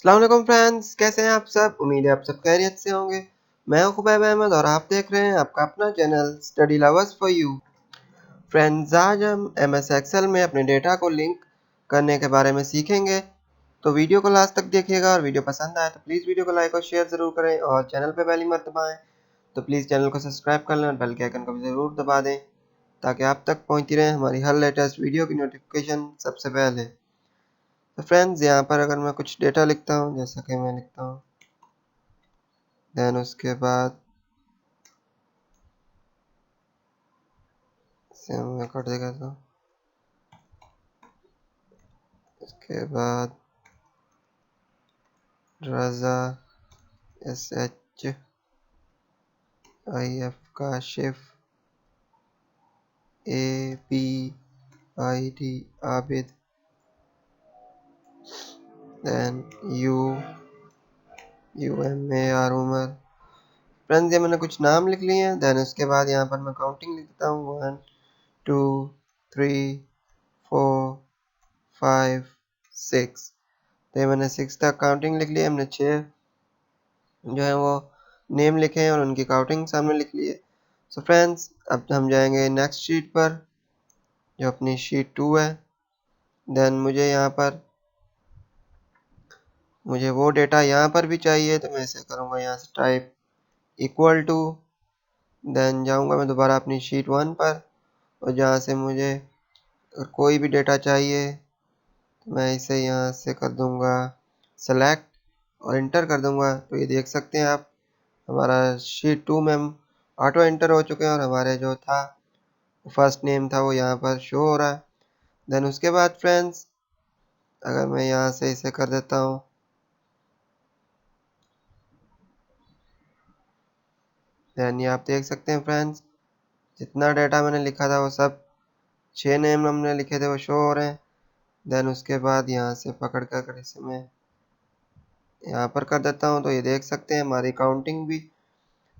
अस्सलाम वालेकुम फ्रेंड्स, कैसे हैं आप सब। उम्मीद है आप सब खैरियत से होंगे। मैं हूं खुबैब अहमद और आप देख रहे हैं आपका अपना channel study lovers for you. Friends, आज हम एमएस एक्सेल में अपने डेटा को लिंक करने के बारे में सीखेंगे। तो वीडियो को लास्ट तक देखिएगा और वीडियो पसंद आए तो प्लीज़ वीडियो को लाइक और शेयर ज़रूर करें और चैनल पर पहली मर्तबा दबाएँ तो प्लीज़ चैनल को सब्सक्राइब कर लें और बेल के आइकन को भी ज़रूर दबा दें ताकि आप तक पहुँचती रहे हमारी हर लेटेस्ट वीडियो की नोटिफिकेशन सबसे पहले। तो फ्रेंड्स, यहाँ पर अगर मैं कुछ डेटा लिखता हूँ, जैसा कि मैं लिखता हूँ, देन उसके बाद इसे मैं कट देगा तो उसके बाद Raza SHIF Kashif ABID Abid then UMAR Umar. Friends, ये मैंने कुछ नाम लिख लिए हैं। देन उसके बाद यहाँ पर मैं काउंटिंग लिखता हूँ 1 2 3 4 5 6। तो ये मैंने 6 तक काउंटिंग लिख ली है। हमने 6 जो है वो नेम लिखे हैं और उनकी काउंटिंग सामने लिख ली है। सो फ्रेंड्स, अब हम जाएंगे नेक्स्ट शीट पर जो अपनी शीट 2 है। देन मुझे वो डेटा यहाँ पर भी चाहिए तो मैं ऐसे करूँगा, यहाँ से टाइप इक्वल टू, देन जाऊँगा मैं दोबारा अपनी शीट 1 पर और जहाँ से मुझे अगर कोई भी डेटा चाहिए तो मैं इसे यहाँ से कर दूँगा सेलेक्ट और इंटर कर दूँगा। तो ये देख सकते हैं आप, हमारा शीट 2 में हम ऑटो एंटर हो चुके हैं और हमारे जो था फर्स्ट नेम था वो यहाँ पर शो हो रहा है। देन उसके बाद फ्रेंड्स, अगर मैं यहाँ से इसे कर देता हूँ, देन ये आप देख सकते हैं फ्रेंड्स, जितना डेटा मैंने लिखा था वो सब 6 नेम हमने लिखे थे वो शो हो रहे हैं। देन उसके बाद यहाँ से पकड़ कर इसे मैं यहाँ पर कर देता हूँ तो ये देख सकते हैं हमारी काउंटिंग भी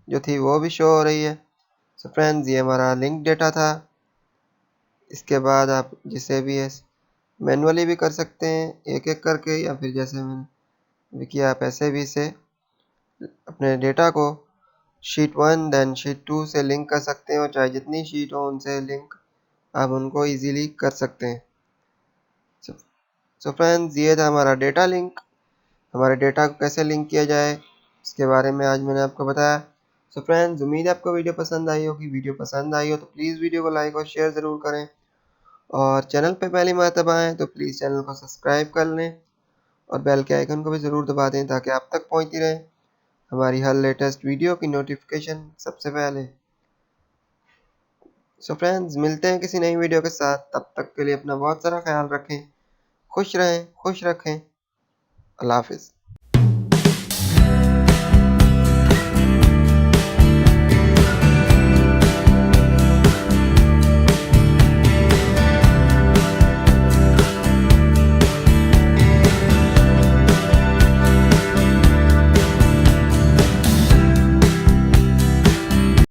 जो थी वो भी शो हो रही है। सो फ्रेंड्स, ये हमारा लिंक डेटा था। इसके बाद आप जिसे भी है मैनुअली भी कर सकते हैं एक एक करके, या फिर जैसे मैंने भी किया आप ऐसे भी इसे अपने डेटा को शीट 1 देन शीट 2 से लिंक कर सकते हैं और चाहे जितनी शीट हो उनसे लिंक आप उनको इजीली कर सकते हैं। सो फ्रेंड्स, ये था हमारा डेटा लिंक। हमारे डेटा को कैसे लिंक किया जाए इसके बारे में आज मैंने आपको बताया। सो फ्रेंड्स, उम्मीद है आपको वीडियो पसंद आई होगी। वीडियो पसंद आई हो तो प्लीज़ वीडियो को लाइक और शेयर ज़रूर करें और चैनल पे पहली मर्तबा आएँ तो प्लीज़ चैनल को सब्सक्राइब कर लें और बेल के आइकन को भी ज़रूर दबा दें ताकि आप तक पहुँचती रहे हमारी हर लेटेस्ट वीडियो की नोटिफिकेशन सबसे पहले। सो फ्रेंड्स, मिलते हैं किसी नई वीडियो के साथ। तब तक के लिए अपना बहुत सारा ख्याल रखें, खुश रहें, खुश रखें। अल्लाह हाफ़िज़।